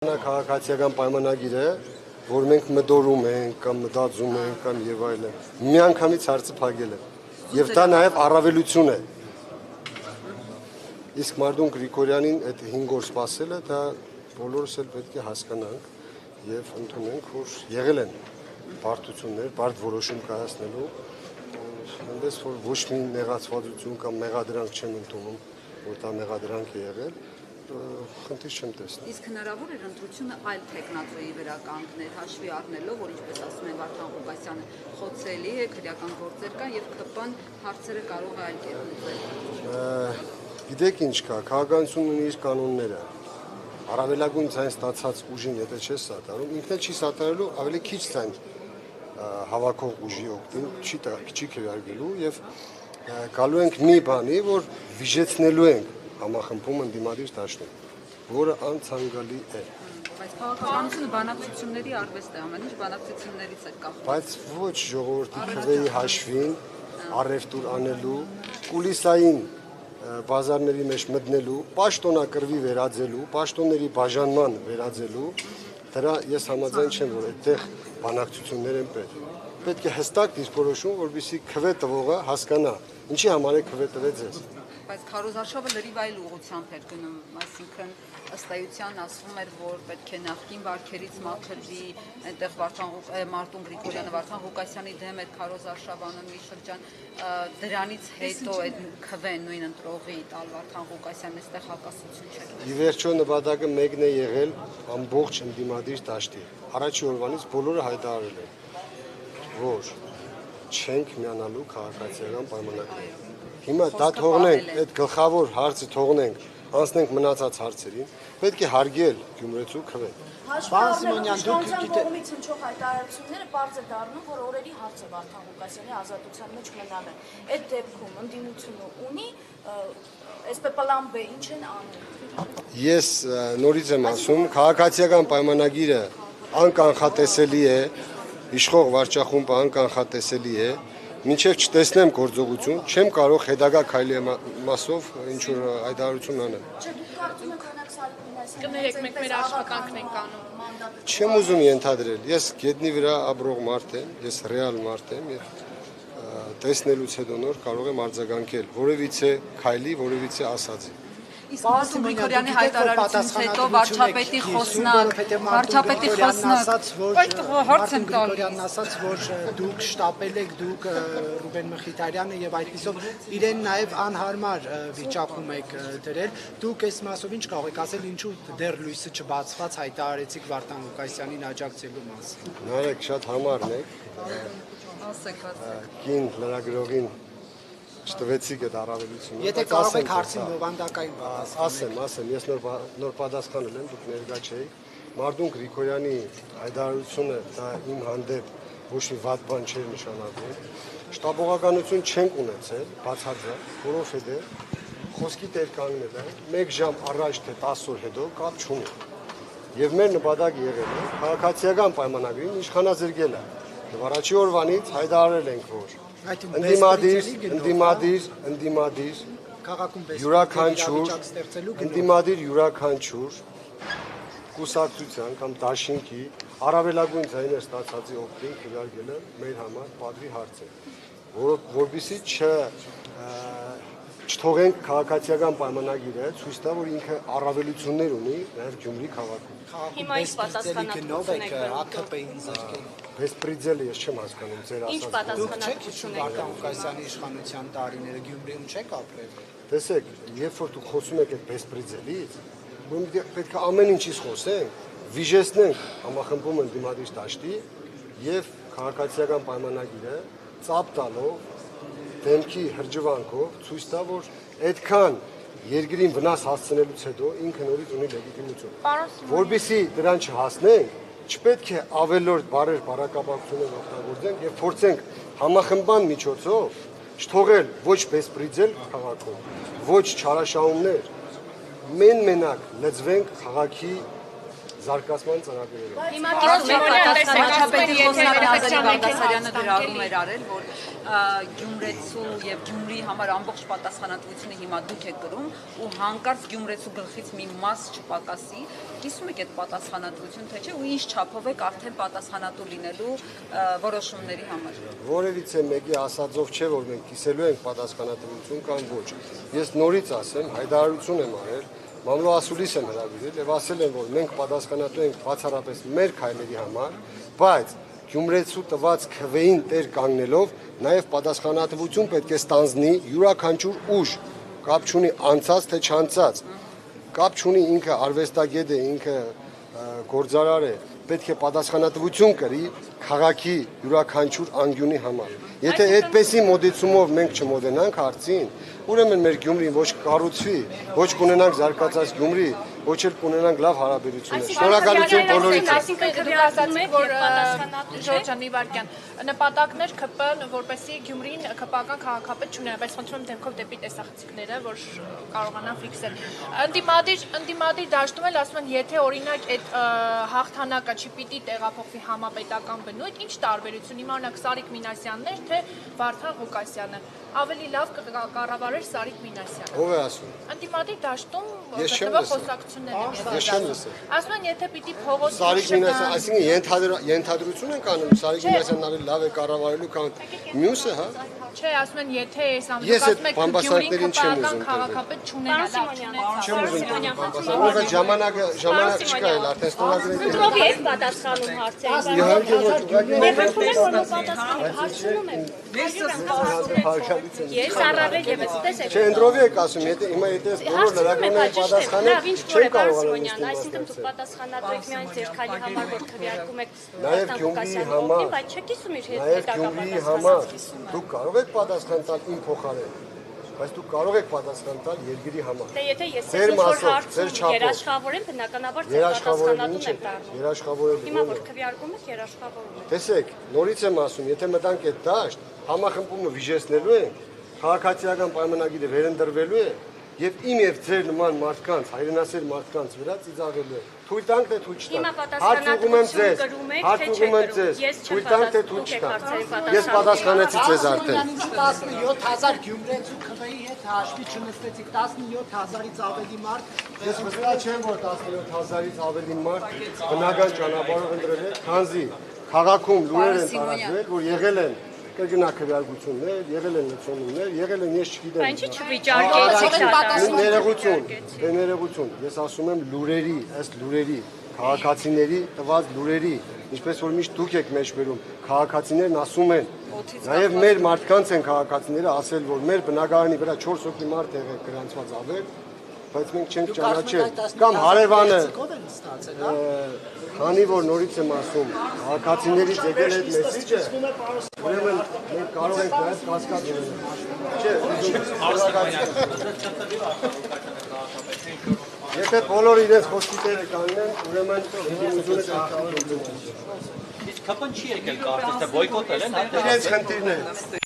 Քաղաքացիական պայմանագիրը, որ մենք մտորում ենք կամ մտածում ենք կամ եւ այլն, միանգամից հարցը փակել է։ Եվ դա նաեւ առավելություն է։ Իսկ Մարտուն Գրիգորյանին այդ 5 օր սպասելը, դա բոլորս էլ պետք է հասկանանք եւ ընդունենք, որ եղել են բարդություններ, բարդ որոշում կայացնելու, այնպես որ ոչ մի նեղացվածություն կամ մեղադրանք չեմ ընդունում, որ դա մեղադրանք է եղել։ Խնդիր չեմ տեսնում։ Իսկ հնարավոր էր ընտրությունը այլ տեխնատոյի վրա կանգնել, հաշվի առնելով, որ ինչպես ասում են Վարդան Ղուկասյանը, խոցելի է, քրեական գործեր կան եւ ԿՊ-ն հարցերը կարող է այլ կերպ լուծել։ Գիտեք ինչ կա, քաղաքականությունն ունի իր կանոնները։ Առավելագույն ցայն ստացած ուժին, եթե չես սատարում, ինքն էլ չի սատարելու, ավելի քիչ ցայն հավաքող ուժի օգտին չի քվեարկելու եւ գալու ենք մի բանի, որ վիժեցնելու ենք համախմբում ընդդիմադիր դաշտում, որը անցանկալի է։ Բայց քաղաքականությունը բանակցությունների արվեստ է, ամեն ինչ բանակցություններից է կապված։ Բայց ոչ ժողովրդի քվեի հաշվին առևտուր անելու, կուլիսային բազարների մեջ մտնելու, պաշտոնակրվի վերածելու, պաշտոնների բաժանման վերածելու, դրա ես համաձայն չեմ, որ այդտեղ բանակցություններ են պետք։ Պետք է հստակ դիրքորոշում, որպեսզի քվե տվողը հասկանա, ինչի համար է քվե տվեց ես։ Բայց Քարոզարշավը լրիվ այլ ուղղությամբ էր գնում, այսինքն ըստ էության ասվում էր, որ պետք է նախկին վարքերից մաքրվի, այնտեղ Մարտուն Գրիգորյանը Վարդան Ղուկասյանի դեմ էր Քարոզարշավանը մի շրջան, դրանից հետո այդ քվեն նույն ընտրողի տալ Վարդան Ղուկասյանն այստեղ հակասություն չէր։ Ի վերջո նպատակը մեկն է եղել ամբողջ ընդդիմադիր դաշտի։ Առաջի օրվանից բոլորը հայտարարել են, որ չենք միանալու քաղաքացիական պայմանագրերին։ Հիմա դա թողնենք, այդ գլխավոր հարցը թողնենք, անցնենք մնացած հարցերին, պետք է հարգել Գյումրեցու քվեն։ Պարոն Սիմոնյան, դուք կողմից հնչող հայտարարությունները բարձ է դառնում, որ օրերի հարց է Վարդան Ղուկասյանի ազատության մեջ մնալը։ Այդ դեպքում ընդդիմությունը ունի պլան B, ինչ են անում։ Ես նորից եմ ասում, քաղաքացիական պայմանագիրը անկանխատեսելի է, իշխող վարչախումբը անկանխատեսելի է, մինչև չտեսնեմ գործողություն, չեմ կարող հետագա քայլի մասով ինչ-որ հայտարարություն անել։ Չէ, դուք կարծում եք օրինակ Սարգսյանն կներեք, մենք մեր աշխատանքն ենք անում։ Չեմ ուզում ենթադրել, ես գետնի վրա ապրող մարդ եմ, ես ռեալ մարդ եմ եւ տեսնելուց հետո նոր կարող եմ արձագանքել որևիցե քայլի, որևիցե ասածի։ Իսկ Մարտուն Գրիգորյանի հայտարարությունից հետո վարչապետի խոսնակ, հարց եմ տալիս։ Գրիգորյանն ասաց, որ դուք շտապել եք, դուք Ռուբեն Մխիթարյանը եւ այդպիսով իրեն նաեւ անհարմար վիճակում եք դրել։ Դուք այս մասով ինչ կարող եք ասել, ինչու դեռ լույսը չբացված հայտարարեցիք Վարդան Ղուկասյանին աջակցելու մասին։ Նայեք, շատ համարն եք։ Ասեք, Կին լրագրողին չտվեցիք այդ առավելությունը։ Եթե կարող եք հարցին բովանդակային պատասխանել։ Ասեմ, ես նոր պատասխանել եմ, դուք ներկա չէիք։ Մարտուն Գրիգորյանի հայտարարությունը դա իմ հանդեպ ոչ մի վատ բան չէր նշանակում։ Շտաբողականություն չենք ունեցել, բացարձակ, որովհետև խոսքի տեր կանգնելը 1 ժամ առաջ թե 10 օր հետո կապ չունի։ Եվ մեր նպատակը եղել է քաղաքացիական պայմանագրին իշխանաձերգելը։ Եվ առաջի օրվանից հայտարարել ենք, որ ընդդիմադիր յուրաքանչյուր կուսակցության կամ դաշինքի առավելագույն ձայներ ստացածի օգտին քվեարկելը մեր համար պատվի հարց է, որովհետեւ չթողենք քաղաքացիական պայմանագիրը ցույց տա, որ ինքը առավելություններ ունի նաև Գյումրի քաղաքում։ Հիմա ինչ պատասխանատվություն եք ԱՔՊ-ին զրկել։ Բեսպրիձելը ես չեմ հասկանում ձեր Ինչ ասածը։ պատասխանատվություն եք Վարդան Ղուկասյանի իշխանության տարիները Գյումրիում չեք ապրել։ Տեսեք, երբ որ դուք խոսում եք այդ բեսպրիձելից, պետք է ամեն ինչից խոսենք, վիժեցնենք համախմբում ընդդիմադիր դաշտի եւ քաղաքացիական պայմանագիրը ծափ տալով դեմքի հրճվանքով ցույց տա, որ այդքան երկրին վնաս հասցնելուց հետո ինքը նորից ունի լեգիտիմություն։ Որբիսի դրան չհասնենք, չպետք է ավելորդ բարեր բարակապակցություններ օգտագործենք եւ փորձենք համախմբան միջոցով չթողել ոչ բեսպրիձել քաղաքում, ոչ չարաշահումներ, մենակ լծվենք քաղաքի զարգացման ծրագրերով։ Հիմա Վարչապետի խոսնակ Նազարի Բաղդասարյանը գրառում էր արել, որ Գյումրեցու եւ Գյումրիի համար ամբողջ պատասխանատվությունը հիմա դուք եք կրում ու հանկարծ Գյումրեցու գլխից մի մաս չպակասի, կիսում եք այդ պատասխանատվություն թե չէ ու ինչ չափով եք արդեն պատասխանատու լինելու որոշումների համար։ Որևիցե մեկի ասածով չէ, որ մենք կիսելու ենք պատասխանատվություն կամ ոչ։ Ես նորից ասեմ, հայտարարություն եմ արել, մամլոասուլիս եմ հրավիրել եւ ասել եմ, որ մենք պատասխանատու ենք բացառապես մեր քայլերի համար, բայց Գյումրեցու տված քվեին տեր կանգնելով նաեւ պատասխանատվություն պետք է ստանձնի յուրաքանչյուր ուժ, կապ չունի անցած թե չանցած, կապ չունի ինքը արվեստագետ է, ինքը գործարար է, պետք է պատասխանատվություն կրի քաղաքի յուրաքանչյուր անկյունի համար։ Եթե այդպեսի մոդեցումով մենք չմոտենանք հարցին, ուրեմն մեր Գյումրին ոչ կառուցվի, ոչ կունենանք զարգացած Գյումրի, ոչ էլ կունենանք լավ հարաբերություններ։ Շնորհակալություն բոլորիդ։ Այսինքն դուք ասացիք, որ Ժորժան մի վարքյան նպատակներ ԿՊ-ն, որպեսզի Գյումրին ԿՊ-ական քաղաքապետ չունենա, բայց խնդրում դեմքով դեպի տեսախցիկները, որ կարողանան ֆիքսել։ Ընդդիմադիր դաշտում էլ ասում են, եթե օրինակ այդ հաղթանակը չպիտի տեղափոխվի համապետական բնույթ, ինչ տարբերություն հիմա օրինակ Սարիկ Մինասյաններ, թե Վարդան Ղուկասյանը, ավելի լավ կառավարեր Սարիկ Մինասյանը։ Ո՞վ է ասում։ Ընդդիմադիր դաշտում Ես չեմ խոսակցություններ են եղել։ Ես չեմ լսել։ Ասում են, եթե պիտի փողոց Սարիկ Մինասյան, այսինքն ենթադրություն ենք անում, Սարիկ Մինասյանն ավելի լավ է կառավարելու, քան մյուսը, հա։ Չէ, ասում են, եթե Ես այդ բամբասանքներին չեմ ուզում քաղաքապետ չունենա, Չեմ ուզում որովհետեւ ժամանակ չկա էլ, արդեն ստորագրել եմ։ Ո՞վ է պատասխանում հարցերին։ Իհարկե ոչ, Ես առավել եւս տեսեք։ Չէ, ընդրովի եք ասում, եթե հիմա եթե բոլոր լրագրողները պատասխանեն, չեմ կարողանում։ Այսինքն դուք պատասխանատու եք միայն ձեր քայլի համար, որ քվեարկում եք Նաև Գյումրիի համար, բայց չեք կիսում իր նաև Գյումրիի համար դուք կարող եք պատասխան տալ իմ փոխարեն, բայց դուք կարող եք պատասխան տալ երկրի համար։ Դե եթե ես ինչ-որ հարցում երաշխավորեմ, բնականաբար ձեր պատասխանատուն եմ դառնում։ Երաշխավորել Հիմա որ քվեարկում եք, երաշխավորում եք։ Տեսեք, նորից եմ ասում, եթե մտանք այդ դաշտ, համախմբումը վիժեցնելու ենք, քաղաքացիական պայմանագիրը վերընտրվելու է եւ իմ եւ ձեր նման մարդկանց, հայրենասեր մարդկանց վրա ծիծաղելու է։ Թույլ տանք թե թույլ չտանք։ Հիմա պատասխանատվություն կրում եք, թե չեք կրում։ Ես թույլ տանք թե թույլ չտանք։ Ես պատասխանեցի ձեզ արդեն։ 17000 Գյումրեցու քվեի հետ հաշվի չնստեցիք 17000-ից ավելի մարդ։ Ես վստահ չեմ, որ 17000-ից ավելի մարդ բնական ճանապարհով ընտրել է, քանզի քաղաքում լուրեր են տարածվել, որ եղել են կրկնակրյալություններ, եղել են լցոնումներ, եղել են ես չգիտեմ։ Ինչի չվիճարկեցիք Ներողություն, ես ասում եմ լուրերի, ըստ լուրերի, քաղաքացիների տված լուրերի, ինչպես որ միշտ դուք եք մեջբերում, քաղաքացիներն ասում են, նաև մեր մարդկանց են քաղաքացիները ասել, որ մեր բնակարանի վրա 4 հոգի մարդ եղել գրանցված ավել, բայց մենք չենք ճանաչել, կամ հարևանը, քանի որ նորից եմ ասում, քաղաքացիներից եկել այդ մեսիջը, ուրեմն մենք կարող ենք նաև կասկած ունենալ։ Եթե բոլորը իրենց խոսքի տերը կանգնեն, ուրեմն ընդդիմությունը Իսկ ԿՊ-ն չի եկել կարծես թե բոյկոտել են, իրենց խնդիրն է։